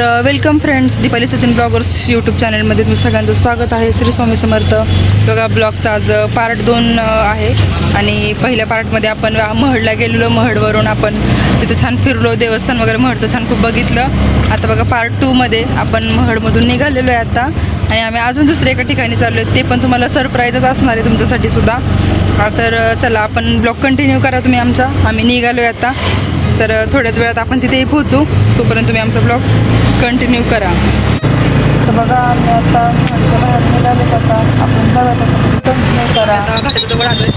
Welcome friends, Deepali Sachin bloggers YouTube चॅनलमध्ये तुम्ही सगळ्यांचं स्वागत आहे. श्री स्वामी समर्थ. बघा, ब्लॉगचा आज पार्ट 2 आहे आणि पहिल्या पार्टमध्ये आपण महडला गेलेलो. महडवरून आपण तिथं छान फिरलो, देवस्थान वगैरे महडचं छान खूप बघितलं. आता बघा पार्ट 2मध्ये आपण महडमधून निघालेलो आहे आता आणि आम्ही अजून दुसऱ्या एका ठिकाणी चाललो आहे. ते पण तुम्हाला सरप्राईजच असणार आहे तुमच्यासाठी सुद्धा. तर चला आपण ब्लॉग कंटिन्यू करा तुम्ही आमचा. आम्ही निघालो आहे आता, तर थोड्याच वेळात आपण तिथेही पोहोचू. तोपर्यंत तुम्ही आमचा ब्लॉग कंटिन्यू करा. तर बघा आम्ही आता घरच्या बाहेर निघाले. आता आपण जाऊया, कंटिन्यू करा. घाटाच्या जवळ आलो आहे.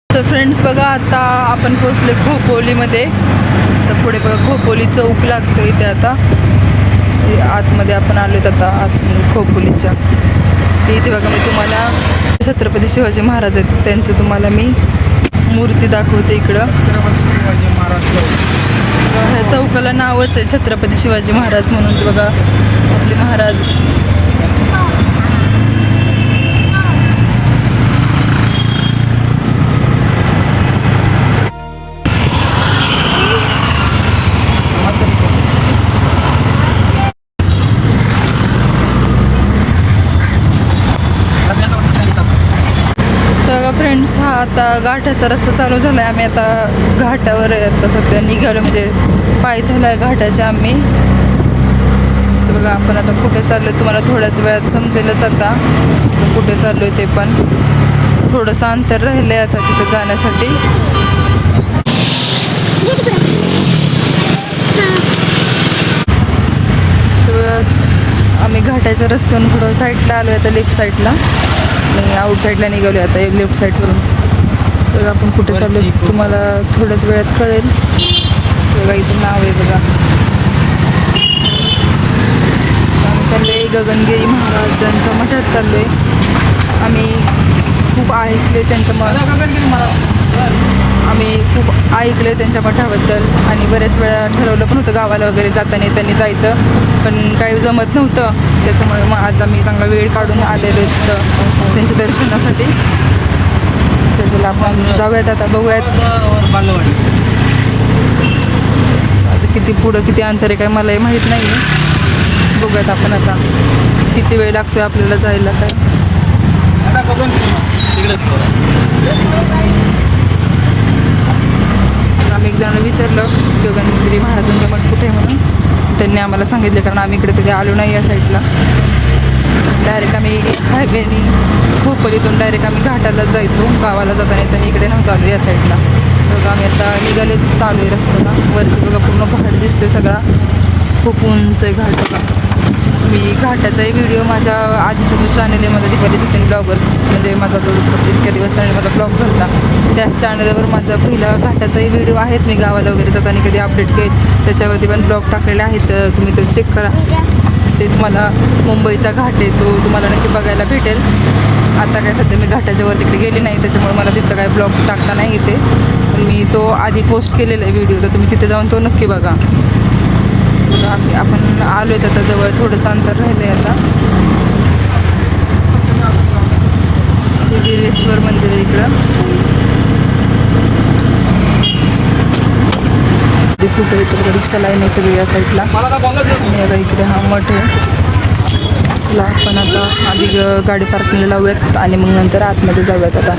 तर फ्रेंड्स बघा, आता आपण पोचले खोपोलीमध्ये. तर पुढे बघा खोपोली चौक लागतो इथे. आता आतमध्ये आपण आलो आहेत आता खोपोलीच्या. इथे बघा मी तुम्हाला छत्रपती शिवाजी महाराज आहेत त्यांचं तुम्हाला मी मूर्ती दाखवते इकडं. ह्या चौकाला नावच आहे छत्रपती शिवाजी महाराज म्हणून. ते बघा आपले महाराज. फ्रेंड्स, हा आता घाटाचा रस्ता चालू झाला आहे. आम्ही आता घाटावर आता सध्या निघालो, म्हणजे पायथ्याला आहे घाटाच्या आम्ही. तर बघा आपण आता कुठे चाललो आहे तुम्हाला थोड्याच वेळात समजेलच. आता कुठे चाललो आहे ते पण थोडंसं अंतर राहिलं आहे आता तिथं जाण्यासाठी. तर आम्ही घाटाच्या रस्त्यावरून थोडं साईडला आलो आहे आता, लेफ्ट साईडला आणि आउट साईडला निघालो आता लेफ्ट साईडवरून. तर आपण कुठे चाललो तुम्हाला थोड्याच वेळात कळेल. बघा इथं नाव आहे बघा. आम्ही चाललो आहे गगनगिरी महाराजांच्या मठात चाललो आहे. आम्ही खूप ऐकले त्यांच्या मठाबद्दल आणि बऱ्याच वेळा ठरवलं पण होतं गावाला वगैरे जाताना त्यांनी जायचं, पण काही जमत नव्हतं. त्याच्यामुळे मग आज आम्ही चांगला वेळ काढून आलेलो तिथं त्यांच्या दर्शनासाठी. त्याच्याला आपण जाऊयात आता, बघूयात आता किती पुढं किती अंतर आहे काय मलाही माहीत नाही आहे. बघूयात आपण आता किती वेळ लागतो आहे आपल्याला जायला काय. आम्ही एक जणांना विचारलं गगनगिरी महाराजांचा मठ कुठे आहे म्हणून. त्यांनी आम्हाला सांगितले, कारण आम्ही इकडे कधी आलो नाही या साईडला. डायरेक्ट आम्ही हायवेनी खोपोलीतून डायरेक्ट आम्ही घाटालाच जायचो गावाला जाताना. त्यांनी इकडे नव्हतं आलो या साईडला. बघा आम्ही आता निघाले चालू आहे रस्त्याला. वरती बघा पूर्ण घाट दिसतोय सगळा, खूप उंच आहे घाट. बघा मी घाटाचाही व्हिडिओ माझ्या आधीचा जो चॅनल आहे माझा दीपाली सचिन ब्लॉगर्स, म्हणजे माझा जो इतक्या दिवस चॅनल माझा ब्लॉग झाला त्याच चॅनलवर माझा पहिला घाटाचाही व्हिडिओ आहेत. मी गावाला वगैरे जाताना कधी अपडेट केले त्याच्यावरती पण ब्लॉग टाकलेले आहेत, तुम्ही ते चेक करा. ते तुम्हाला मुंबईचा घाट आहे तो तुम्हाला नक्की बघायला भेटेल. आता काय सध्या मी घाटाच्या वर तिकडे गेली नाही, त्याच्यामुळे मला तिथं काय ब्लॉग टाकता नाही येते. पण मी तो आधी पोस्ट केलेला आहे व्हिडिओ, तर तुम्ही तिथे जाऊन तो नक्की बघा. आपण आलो आहेत आता जवळ, थोडंसं अंतर राहिलं आहे आता. हे गिरेश्वर मंदिर आहे इकडं. ते खूप आहे रिक्षा लाईन आहे सगळी या साईडला. आणि आता इकडे हा मठ आहे. चला आपण आता आधी गाडी पार्किंगला लावूयात आणि मग नंतर आतमध्ये जाऊयात. आता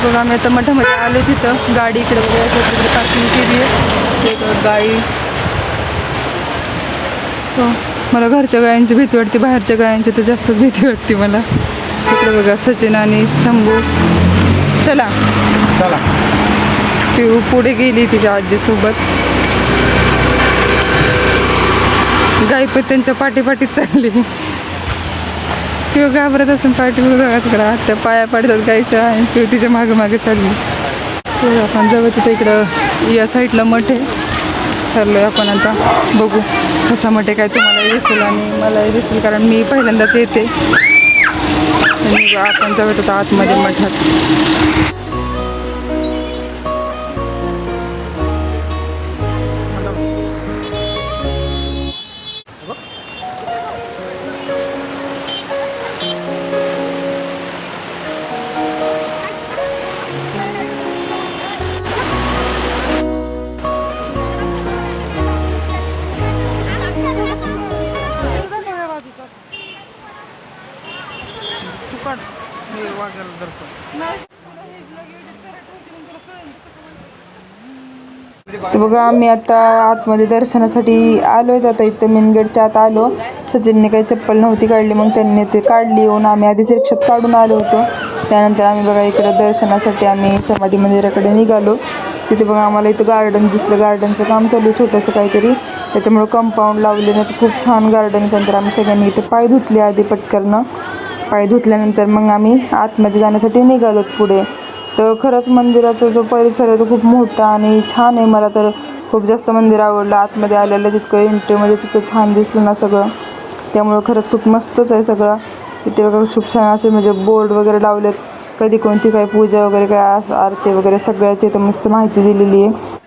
बघा आम्ही आता मठामध्ये आलो, तिथं गाडी इकडे बघा तिकडे पार्किंग केली आहे. एक गाडी, मला घरच्या गायांची भीती वाटते, बाहेरच्या गायांची तर जास्तच भीती वाटते मला. इकडे बघा सचिन आणि शंभू. चला चला, पिऊ पुढे गेली तिच्या आजीसोबत. गाय पण त्यांच्या पाठीपाठीत चालली. पिऊ घाबरत असून पाठी बघा तिकडं हात पाया पाडतात गायच्या आणि पिऊ तिच्या मागे मागे चालली. तर आपण जाऊ तिथं इकडं या साईडला मठ आहे. चाललो आहे आपण आता, बघू कसा मठ आहे काय तुम्हालाही दिसेल आणि मलाही दिसेल, कारण मी पहिल्यांदाच येते. आणि आपण जाऊयात आता आतमध्ये मठात. तर बघा आम्ही आता आतमध्ये दर्शनासाठी आलो आहेत. आता इथं मेन गेटच्या आत आलो. सचिनने काही चप्पल नव्हती काढली, मग त्यांनी ते काढली येऊन. आम्ही आधीच रिक्षात काढून आलो होतो. त्यानंतर आम्ही बघा इकडं दर्शनासाठी आम्ही समाधी मंदिराकडे निघालो. तिथे बघा आम्हाला इथं गार्डन दिसलं. गार्डनचं काम चालू आहे छोटंसं काहीतरी, त्याच्यामुळं कंपाऊंड लावले नाही. तर खूप छान गार्डन. त्यानंतर आम्ही सगळ्यांनी इथे पाय धुतले आधी पटकरनं. पाय धुतल्यानंतर मग आम्ही आतमध्ये जाण्यासाठी निघालो पुढे. तर खरंच मंदिराचा जो परिसर आहे तो खूप मोठा आणि छान आहे. मला तर खूप जास्त मंदिर आवडलं. आतमध्ये आलेलं तितकं एंट्रीमध्ये तितकं छान दिसलं ना सगळं, त्यामुळं खरंच खूप मस्तच आहे सगळं. इथे बघा खूप छान असे म्हणजे बोर्ड वगैरे लावलेत, कधी कोणती काय पूजा वगैरे काय आरती वगैरे सगळ्याची इथं मस्त माहिती दिलेली आहे.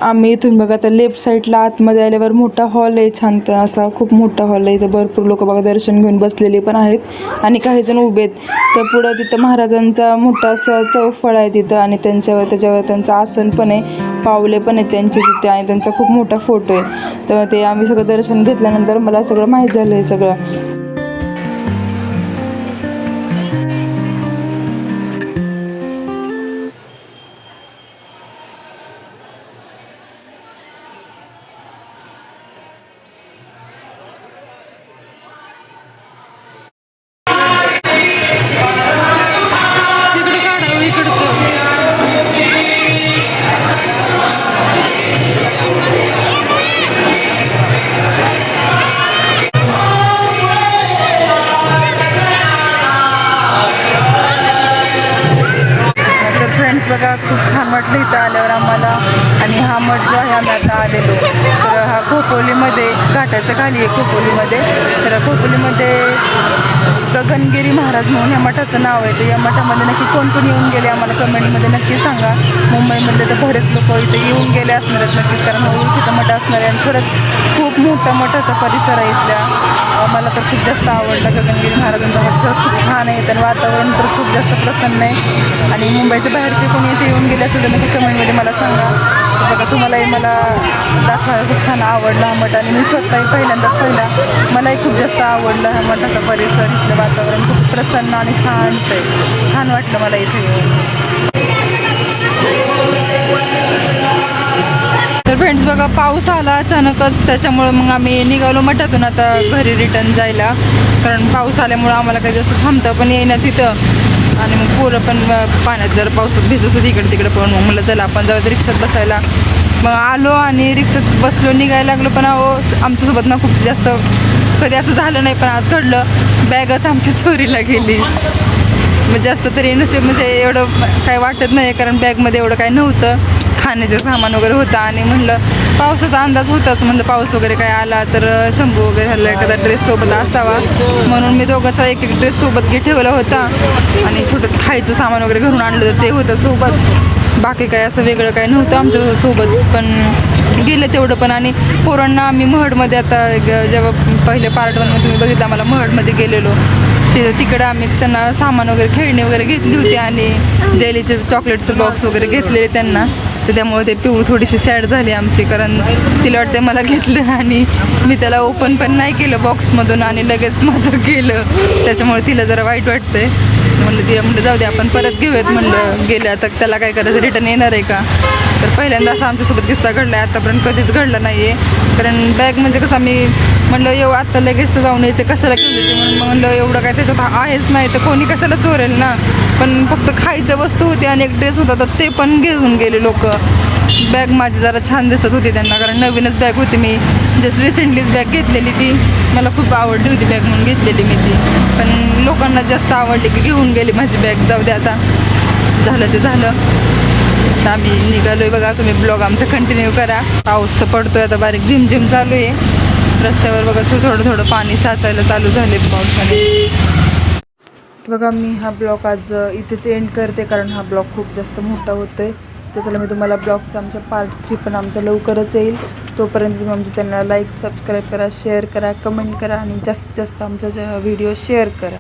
आम्ही इथून बघा आता लेफ्ट साईडला आतमध्ये आल्यावर मोठा हॉल आहे, छान असा खूप मोठा हॉल आहे. इथं भरपूर लोक बघा दर्शन घेऊन बसलेले पण आहेत आणि काही जण उभे आहेत. तर पुढं तिथं महाराजांचा मोठा असा चौफळ आहे तिथं आणि त्याच्यावर त्यांचं आसन पण आहे, पावले पण आहेत त्यांचे तिथे आणि त्यांचा खूप मोठा फोटो आहे. तर ते आम्ही सगळं दर्शन घेतल्यानंतर मला सगळं माहीत झालं आहे सगळं. बघा खूप छान वाटलं इथं आल्यावर आम्हाला. आणि हा मठ जो आहे आम्ही आता आलेलो, तर हा खोपोलीमध्ये घाटाच्या खाली आहे खोपोलीमध्ये. तर खोपोलीमध्ये गगनगिरी महाराज म्हणून या मठाचं नाव आहे. तर या मठामध्ये नक्की कोण कोण येऊन गेले आम्हाला कमेंटमध्ये नक्की सांगा. मुंबईमधले तर बरेच लोक इथे येऊन गेले असणार आहेत नक्कीच, कारण ओळखीचं मठ असणार आहे आणि खरंच खूप मोठा मठाचा परिसर आहे इथल्या. मला तर खूप जास्त आवडला गगनगिरी महाराजांचा मठ. खरंच खूप छान आहे, तर वातावरण तर खूप जास्त प्रसन्न आहे. आणि मुंबईच्या बाहेरचे कोणी इथे येऊन गेले असेल तर नक्की कमेंटमध्ये मला सांगा. बघा तुम्हालाही मला दाखवायला खूप छान आवडला हा मठ आणि मी स्वतःही पहिल्यांदाच पाहिला. मलाही खूप जास्त आवडलं हा मठाचा परिसर. इथलं वातावरण खूप प्रसन्न आणि शांत आहे. छान वाटलं मला इथे येऊन. तर फ्रेंड्स बघा पाऊस आला अचानकच, त्याच्यामुळं मग आम्ही निघालो मठातून आता घरी रिटर्न जायला. कारण पाऊस आल्यामुळं आम्हाला काही जास्त थांबता पण येईना तिथं. आणि मग पोरं पण पाण्यात जर पावसात भिजत होती इकडे तिकडे पण. मग म्हणलं चला आपण जाऊ रिक्षात बसायला. मग आलो आणि रिक्षात बसलो, निघायला लागलो. पण आमच्यासोबत ना खूप जास्त कधी असं झालं नाही, पण आज घडलं. बॅगच आमची चोरीला गेली. मग जास्त तरी नशीब म्हणजे एवढं काही वाटत नाही, कारण बॅगमध्ये एवढं काही नव्हतं. खाण्याचं सामान वगैरे होतं आणि म्हणलं पावसाचा अंदाज होताच, म्हणलं पाऊस वगैरे काय आला तर शंभू वगैरे झालं, एखादा ड्रेस सोबत असावा म्हणून मी दोघांचा एक ड्रेस सोबत ठेवला होता. आणि छोटंच खायचं सामान वगैरे घरून आणलं तर ते होतं सोबत. बाकी काय असं वेगळं काही नव्हतं आमच्या सोबत, पण गेलं तेवढं पण. आणि पोरांना आम्ही महडमध्ये आता जेव्हा पहिले पार्ट 1 मध्ये तुम्ही बघितलं आम्हाला महडमध्ये गेलेलो, तिकडं आम्ही त्यांना सामान वगैरे खेळणी वगैरे घेतली होती आणि जेलीचे चॉकलेटचं बॉक्स वगैरे घेतलेले त्यांना. तर त्यामुळे ते पिऊ थोडीशी सॅड झाली आमची, कारण तिला वाटतं मला घेतलं आणि मी त्याला ओपन पण नाही केलं बॉक्समधून आणि लगेच माझं गेलं. त्याच्यामुळे तिला जरा वाईट वाटतंय. म्हणलं जाऊ दे आपण परत घेऊयात. म्हणलं गेलं आता त्याला काय करायचं, रिटर्न येणार आहे का. तर पहिल्यांदा असा आमच्यासोबत किस्सा घडला आहे, आतापर्यंत कधीच घडला नाही आहे. कारण बॅग म्हणजे कसं आम्ही म्हणलं आत्ता लगेच तर जाऊन यायचं कशाला घेऊन यायचे, म्हणून म्हणलं एवढं काय त्याच्यात आहेच नाही तर कोणी कशाला चोरेल ना. पण फक्त खायचं वस्तू होती आणि एक ड्रेस होता तर ते पण घेऊन गेले लोक. बॅग माझी जरा छान दिसत होती त्यांना, कारण नवीनच बॅग होती. मी जस्ट रिसेंटलीच बॅग घेतलेली, ती मला खूप आवडली होती बॅग म्हणून घेतलेली मी ती. पण लोकांना जास्त आवडली की घेऊन गेली माझी बॅग. जाऊ दे आता, झालं ते झालं. आता आम्ही निघालोय बघा. तुम्ही ब्लॉग आमचा कंटिन्यू करा. पाऊस तर पडतोय आता, बारीक झिमझिम चालू आहे. रस्त्यावर बघा थोडं पाणी साचायला चालू झाले पावसाने. बघा मी हा ब्लॉग आज इथेच एंड करते, कारण हा ब्लॉग खूप जास्त मोठा होतोय. त्याच्याला मी तुम्हाला ब्लॉगचा आमचा पार्ट 3 पण आमचा लवकरच येईल. तोपर्यंत तुम्ही आमच्या चॅनलला लाईक, सबस्क्राईब करा, शेअर करा, कमेंट करा आणि जास्तीत जास्त आमचा व्हिडिओ शेअर करा.